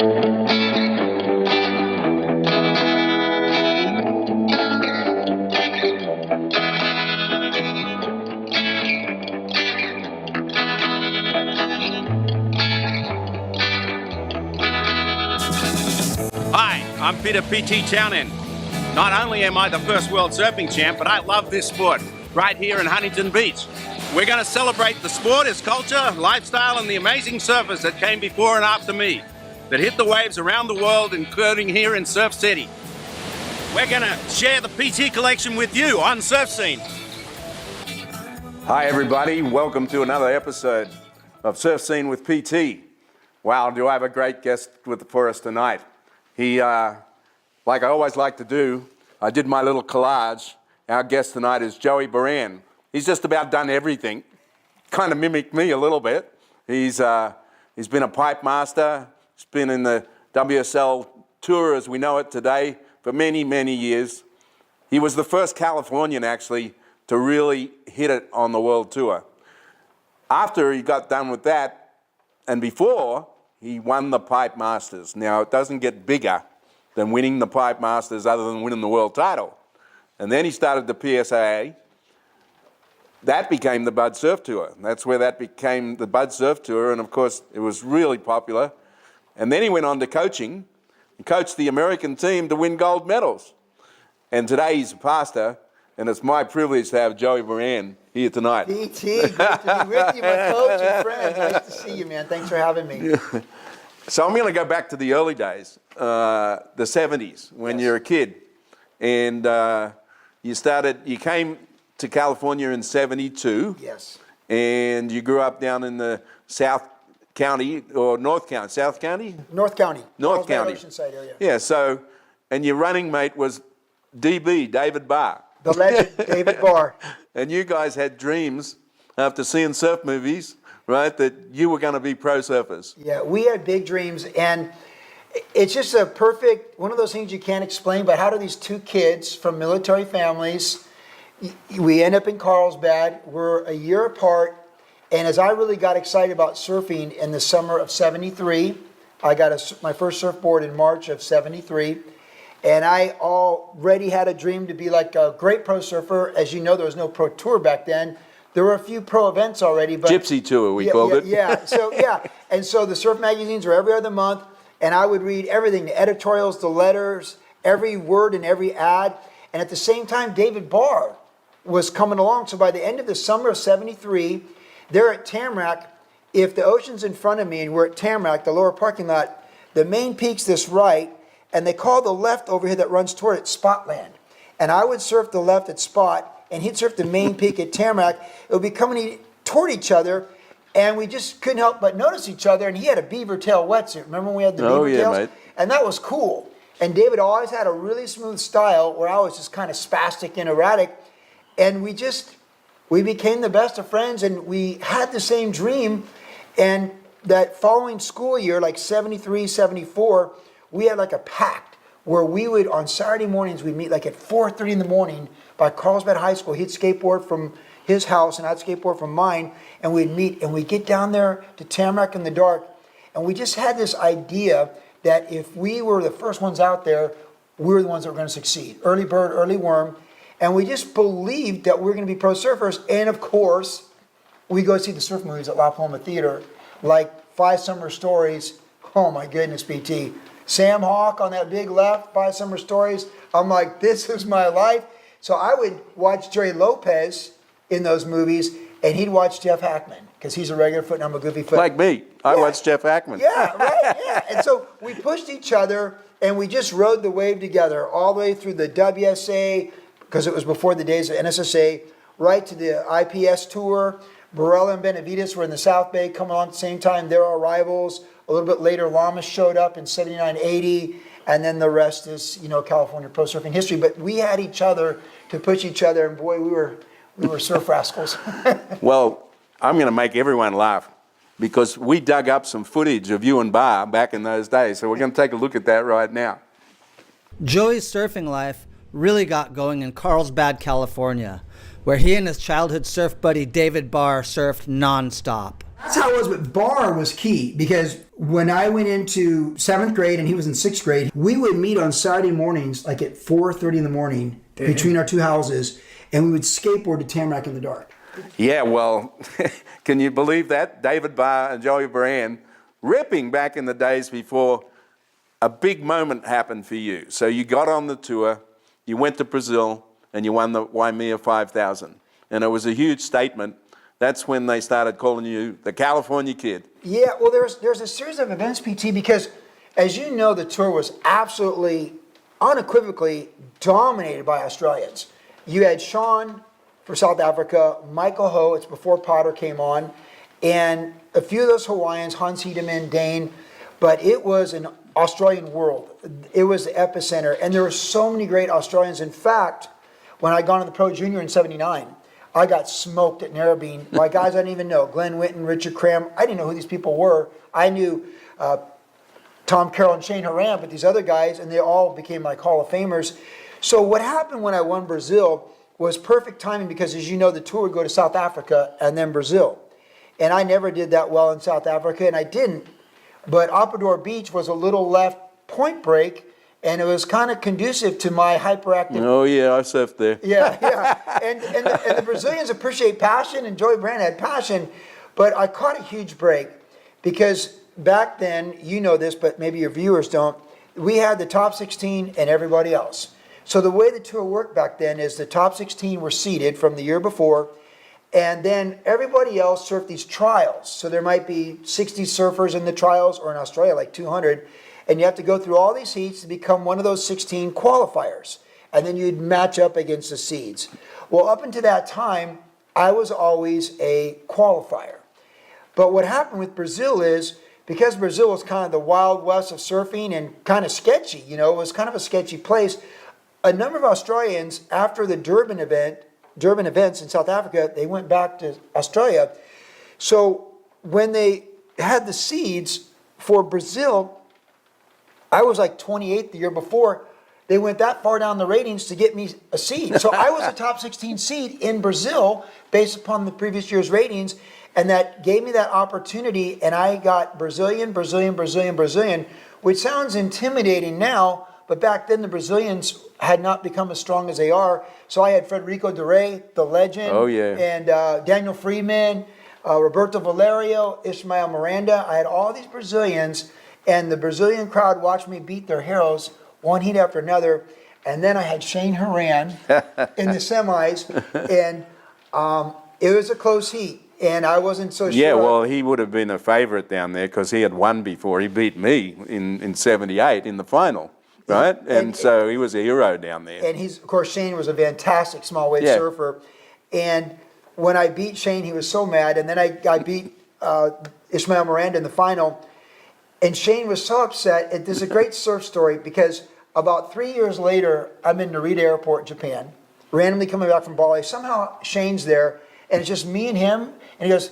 Hi, I'm Peter P.T. Townend. Not only am I the first world surfing champ, but I love this sport right here in Huntington Beach. We're going to celebrate the sport, its culture, lifestyle, and the amazing surfers that came before and after me that hit the waves around the world, including here in Surf City. We're going to share the PT collection with you on Surf Scene. Hi everybody, welcome to another episode of Surf Scene with PT. Wow, do I have a great guest for us tonight. He, like I always like to do, I did my little collage. Our guest tonight is Joey Buran. He's just about done everything. Kind of mimicked me a little bit. He's been a pipe master. He's been in the WSL Tour as we know it today for many, many years. He was the first Californian actually to really hit it on the World Tour. After he got done with that, and before, he won the Pipe Masters. Now, it doesn't get bigger than winning the Pipe Masters other than winning the world title. And then he started the PSAA. That became the Bud Surf Tour. That's where that became the Bud Surf Tour, and of course, it was really popular. And then he went on to coaching, and coached the American team to win gold medals. And today he's a pastor, and it's my privilege to have Joey Buran here tonight. BT, great to be with you, my coach and friend. Nice to see you, man. Thanks for having me. So I'm going to go back to the early days, the 70s, when you're a kid. And you came to California in 72. Yes. And you grew up down in the South County, or North County, South County? North County. North County. Oceanside area. Yeah, so, and your running mate was DB, David Barr. The legend, David Barr. And you guys had dreams after seeing surf movies, right, that you were going to be pro surfers. Yeah, we had big dreams, and it's just a perfect, one of those things you can't explain, but how do these two kids from military families, we end up in Carlsbad, we're a year apart, and as I really got excited about surfing in the summer of 73, I got my first surfboard in March of 73, and I already had a dream to be like a great pro surfer. As you know, there was no pro tour back then. There were a few pro events already. But Gypsy tour, we called it. Yeah, and so the surf magazines were every other month, and I would read everything, the editorials, the letters, every word in every ad. And at the same time, David Barr was coming along. So by the end of the summer of 73, they're at Tamarack. If the ocean's in front of me and we're at Tamarack, the lower parking lot, the main peak's this right, and they call the left over here that runs toward it Spotland. And I would surf the left at Spot, and he'd surf the main peak at Tamarack. It would be coming toward each other, and we just couldn't help but notice each other. And he had a beaver tail wetsuit. Remember when we had the beaver tails? Mate. And that was cool. And David always had a really smooth style where I was just kind of spastic and erratic. And we became the best of friends, and we had the same dream. And that following school year, like 73, 74, we had like a pact where we would, on Saturday mornings, we'd meet like at 4:30 in the morning by Carlsbad High School. He'd skateboard from his house and I'd skateboard from mine, and we'd meet and we'd get down there to Tamarack in the dark. And we just had this idea that if we were the first ones out there, we were the ones that were going to succeed. Early bird, early worm. And we just believed that we were going to be pro surfers. And of course, we go see the surf movies at La Palma Theater, like Five Summer Stories. Oh my goodness, BT. Sam Hawk on that big left, Five Summer Stories. I'm like, this is my life. So I would watch Jerry Lopez in those movies, and he'd watch Jeff Hackman, because he's a regular foot and I'm a goofy foot. Like me. I watched Jeff Hackman. Yeah, right, yeah. And so we pushed each other, and we just rode the wave together all the way through the WSA, because it was before the days of NSSA, right to the IPS tour. Burrell and Benavides were in the South Bay coming along at the same time. They're our rivals. A little bit later, Lamas showed up in 79, 80, and then the rest is, California pro surfing history. But we had each other to push each other, and boy, we were surf rascals. Well, I'm going to make everyone laugh, because we dug up some footage of you and Barr back in those days. So we're going to take a look at that right now. Joey's surfing life really got going in Carlsbad, California, where he and his childhood surf buddy David Barr surfed nonstop. That's how it was, but Barr was key, because when I went into 7th grade and he was in 6th grade, we would meet on Saturday mornings, like at 4:30 in the morning, between our two houses, and we would skateboard to Tamarack in the dark. Yeah, well, can you believe that? David Barr and Joey Buran ripping back in the days before a big moment happened for you. So you got on the tour, you went to Brazil, and you won the Waimea 5000. And it was a huge statement. That's when they started calling you the California Kid. Yeah, well, there's a series of events, PT, because as you know, the tour was absolutely, unequivocally dominated by Australians. You had Sean for South Africa, Michael Ho, it's before Potter came on, and a few of those Hawaiians, Hans Hedemann, Dane, but it was an Australian world. It was the epicenter, and there were so many great Australians. In fact, when I got on the Pro Junior in '79, I got smoked at Narrabeen by guys I didn't even know. Glenn Winton, Richard Cram. I didn't know who these people were. I knew Tom Carroll and Shane Horan, but these other guys, and they all became like Hall of Famers. So what happened when I won Brazil was perfect timing because, as you know, the tour would go to South Africa and then Brazil. And I never did that well in South Africa, and I didn't. But Opador Beach was a little left point break, and it was kind of conducive to my hyperactive. Oh, yeah, I surfed there. Yeah. And the Brazilians appreciate passion, and Joey Brand had passion. But I caught a huge break because back then, you know this, but maybe your viewers don't, we had the top 16 and everybody else. So the way the tour worked back then is the top 16 were seeded from the year before, and then everybody else surfed these trials. So there might be 60 surfers in the trials, or in Australia, like 200. And you have to go through all these heats to become one of those 16 qualifiers. And then you'd match up against the seeds. Well, up until that time, I was always a qualifier. But what happened with Brazil is, because Brazil was kind of the Wild West of surfing and kind of sketchy, you know, it was kind of a sketchy place, a number of Australians, after the Durban events in South Africa, they went back to Australia. So when they had the seeds for Brazil, I was like 28th the year before. They went that far down the ratings to get me a seed. So I was a top 16 seed in Brazil based upon the previous year's ratings, and that gave me that opportunity, and I got Brazilian, which sounds intimidating now, but back then the Brazilians had not become as strong as they are. So I had Frederico Duray, the legend, and Daniel Freeman, Roberto Valerio, Ismael Miranda. I had all these Brazilians, and the Brazilian crowd watched me beat their heroes one heat after another. And then I had Shane Horan in the semis, and it was a close heat, and I wasn't so sure. Yeah, well, he would have been a favourite down there because he had won before. He beat me in '78 in the final, right? And so he was a hero down there. And of course, Shane was a fantastic small wave surfer. And when I beat Shane, he was so mad. And then I beat Ismael Miranda in the final. And Shane was so upset. There's a great surf story because about 3 years later, I'm in Narita Airport, Japan, randomly coming back from Bali. Somehow Shane's there, and it's just me and him. And he goes,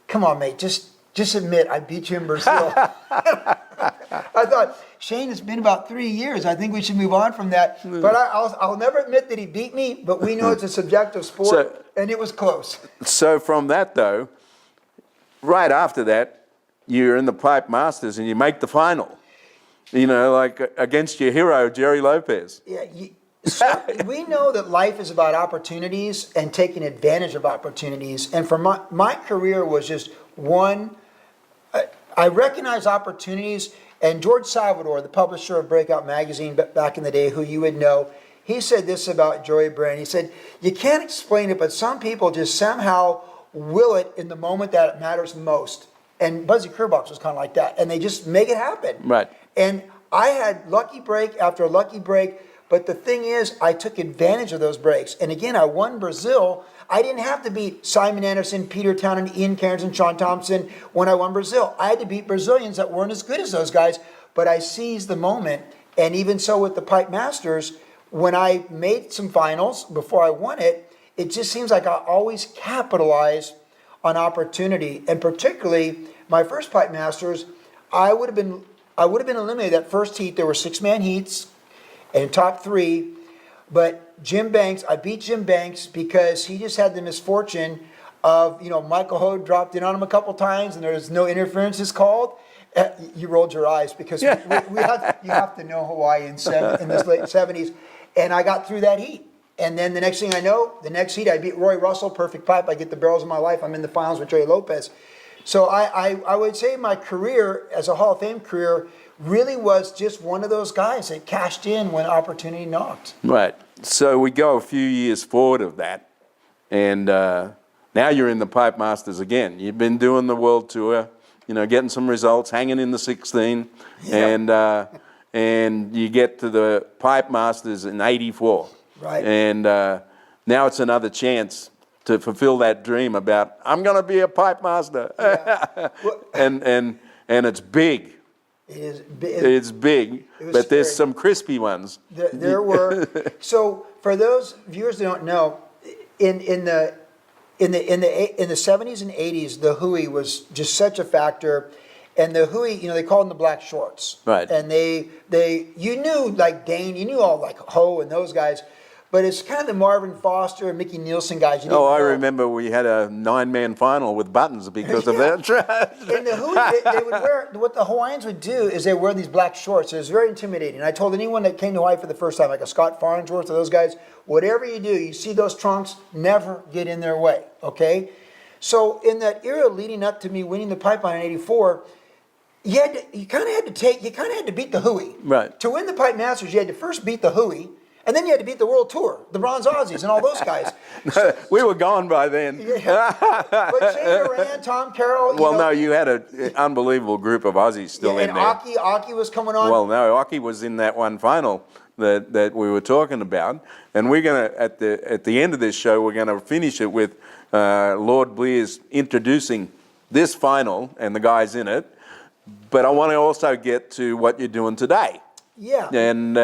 "Come on, mate, just admit I beat you in Brazil." I thought, Shane, it's been about 3 years. I think we should move on from that. But I'll never admit that he beat me, but we know it's a subjective sport, and it was close. So from that, though, right after that, you're in the Pipe Masters and you make the final, you know, like against your hero, Jerry Lopez. Yeah, so we know that life is about opportunities and taking advantage of opportunities. And for my career was just one, I recognize opportunities. And George Salvador, the publisher of Breakout Magazine back in the day, who you would know, he said this about Joey Brand. He said, "You can't explain it, but some people just somehow will it in the moment that it matters most." And Buzzy Kerbox was kind of like that. And they just make it happen. Right. And I had lucky break after lucky break. But the thing is, I took advantage of those breaks. And again, I won Brazil. I didn't have to beat Simon Anderson, Peter Townend, Ian Cairns, and Sean Thompson when I won Brazil. I had to beat Brazilians that weren't as good as those guys. But I seized the moment. And even so with the Pipe Masters, when I made some finals before I won it, it just seems like I always capitalize on opportunity. And particularly my first Pipe Masters, I would have been eliminated that first heat. There were 6-man heats and top 3, but Jim Banks, I beat Jim Banks because he just had the misfortune of, Michael Ho dropped in on him a couple times and there was no interferences called, You rolled your eyes because you have to know Hawaii in this late 70s. And I got through that heat. And then the next thing I know, the next heat, I beat Roy Russell, perfect pipe. I get the barrels of my life. I'm in the finals with Joey Lopez. So I would say my career as a Hall of Fame career really was just one of those guys that cashed in when opportunity knocked. Right. So we go a few years forward of that. And now you're in the Pipe Masters again. You've been doing the world tour, getting some results, hanging in the 16. Yeah. And you get to the Pipe Masters in 84. Right. And now it's another chance to fulfill that dream about, I'm going to be a Pipe Master. Yeah. and it's big. It is big. It's big, but there's some crispy ones. There were. So for those viewers that don't know, in the 70s and 80s, the hui was just such a factor. And the hui, they called them the black shorts. Right. And you knew like Dane, you knew all like Ho and those guys, but it's kind of the Marvin Foster and Mickey Nielsen guys. I remember we had a 9-man final with buttons because of that. And the hui, they would wear, what the Hawaiians would do is they wear these black shorts. It was very intimidating. I told anyone that came to Hawaii for the first time, like a Scott Farnsworth or those guys, whatever you do, you see those trunks, never get in their way, okay? So in that era leading up to me winning the pipeline in 84, you kind of had to beat the hui. Right. To win the Pipe Masters, you had to first beat the hui, and then you had to beat the World Tour, the Bronze Aussies, and all those guys. So, we were gone by then. Yeah. But Shane Duran, Tom Carroll. No, you had an unbelievable group of Aussies still in there. And Aki was coming on. Well, no, Aki was in that one final that we were talking about, and we're gonna at the end of this show we're gonna finish it with Lord Blear's introducing this final and the guys in it. But I want to also get to what you're doing today. Yeah. And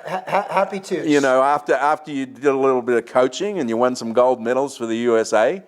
happy to. After you did a little bit of coaching and you won some gold medals for the USA,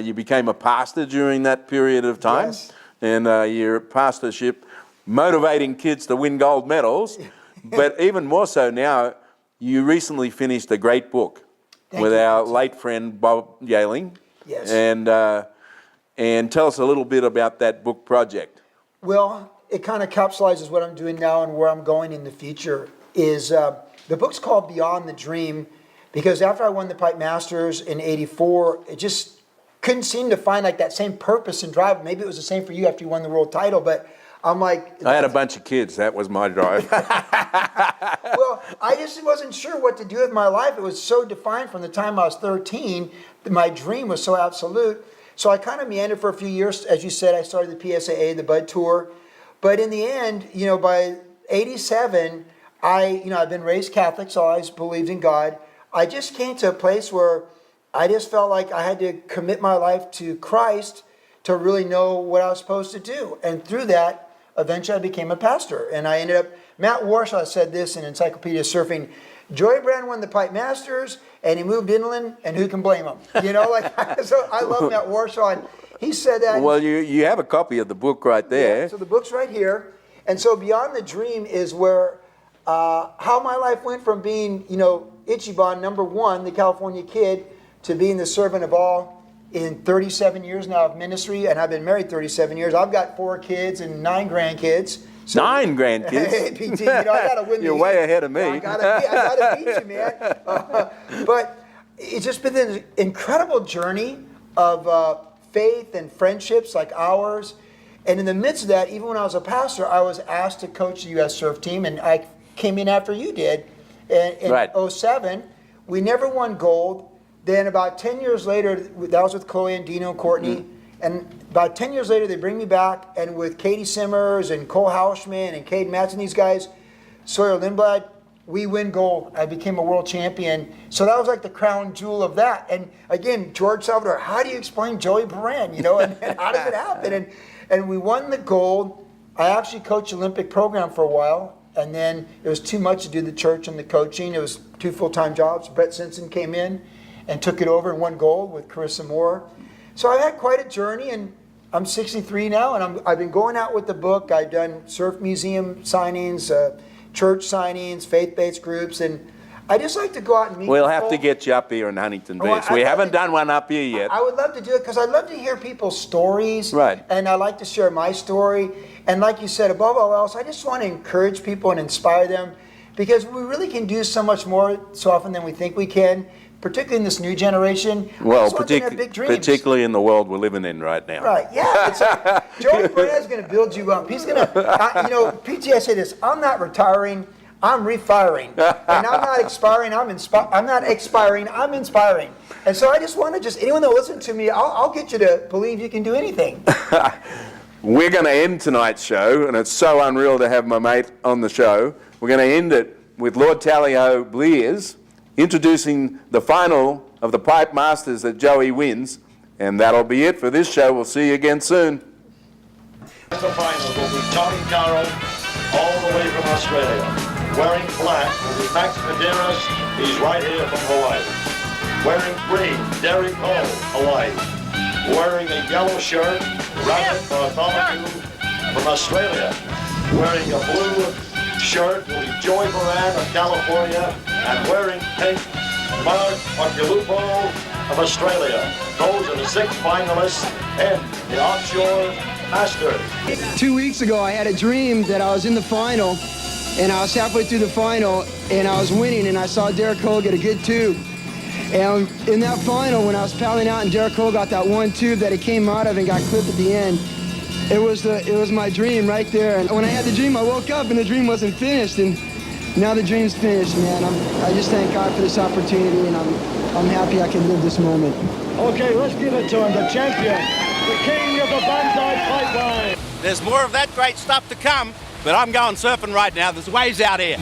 you became a pastor during that period of time. Yes. And your pastorship motivating kids to win gold medals. But even more so now, you recently finished a great book with our late friend Bob Yaling. Yes. And tell us a little bit about that book project. Well, it kind of capsulizes what I'm doing now and where I'm going in the future. Is the book's called Beyond the Dream, because after I won the Pipe Masters in 84, it just couldn't seem to find like that same purpose and drive. Maybe it was the same for you after you won the world title, but I'm like... I had a bunch of kids. That was my drive. Well, I just wasn't sure what to do with my life. It was so defined from the time I was 13. My dream was so absolute. So I kind of meandered for a few years. As you said, I started the PSAA, the Bud Tour. But in the end, by 87, I've been raised Catholic, so I always believed in God. I just came to a place where I just felt like I had to commit my life to Christ to really know what I was supposed to do. And through that, eventually I became a pastor. And I ended up, Matt Warshaw said this in Encyclopedia Surfing, Joey Buran won the Pipe Masters, and he moved inland, and who can blame him? So I love Matt Warshaw, and he said that. Well, you have a copy of the book right there. Yeah, so the book's right here. And so Beyond the Dream is where, how my life went from being, Ichiban, number one, the California kid, to being the servant of all in 37 years now of ministry, and I've been married 37 years. I've got 4 kids and 9 grandkids. So, 9 grandkids? Hey, PT, I got to win. You're way ahead of me. I got to beat you, man. But it's just been an incredible journey of faith and friendships like ours. And in the midst of that, even when I was a pastor, I was asked to coach the U.S. surf team, and I came in after you did in right. 07. We never won gold. Then about 10 years later, that was with Chloe and Dino and Courtney. Mm-hmm. And about 10 years later, they bring me back, and with Katie Simmers and Cole Hauschman and Cade Matz and these guys, Sawyer Lindblad, we win gold. I became a world champion. So that was like the crown jewel of that. And again, George Salvador, how do you explain Joey Buran, and how does it happen? And we won the gold. I actually coached the Olympic program for a while, and then it was too much to do the church and the coaching. It was 2 full-time jobs. Brett Simpson came in and took it over and won gold with Carissa Moore. So I've had quite a journey, and I'm 63 now, and I've been going out with the book. I've done surf museum signings, church signings, faith-based groups, and I just like to go out and meet We'll people. have to get you up here in Huntington Well, Beach. I'd We love haven't to- done one up here yet. I would love to do it because I love to hear people's stories. Right. And I like to share my story. And like you said, above all else, I just want to encourage people and inspire them because we really can do so much more so often than we think we can, particularly in this new generation. I Well, just want them to have big dreams. particularly in the world we're living in right now. Right, yeah. It's like, Joey Buran is going to build you up. He's going to, PT, I say this, I'm not retiring, I'm refiring. And I'm not expiring, I'm not expiring, I'm inspiring. And so I just want to anyone that listens to me, I'll get you to believe you can do anything. We're going to end tonight's show, and it's so unreal to have my mate on the show. We're going to end it with Lord Tally-Ho Blears introducing the final of the Pipe Masters that Joey wins. And that'll be it for this show. We'll see you again soon. The final will be Tommy Carroll, all the way from Australia. Wearing black will be Max Medeiros, he's right here from Hawaii. Wearing green, Derek Cole, Hawaii. Wearing a yellow shirt, Rabbit Bartholomew from Australia. Wearing a blue shirt will be Joey Buran of California. And wearing pink, Mark Occhilupo of Australia. Those are the 6 finalists in the Offshore Masters. 2 weeks ago, I had a dream that I was in the final, and I was halfway through the final, and I was winning, and I saw Derek Cole get a good tube. And in that final, when I was paddling out and Derek Cole got that one tube that he came out of and got clipped at the end, it was my dream right there. And when I had the dream, I woke up and the dream wasn't finished, and now the dream's finished, man. I just thank God for this opportunity, and I'm happy I can live this moment. Okay, let's give it to him, the champion, the king of the Banzai Pipeline. There's more of that great stuff to come, but I'm going surfing right now. There's waves out here.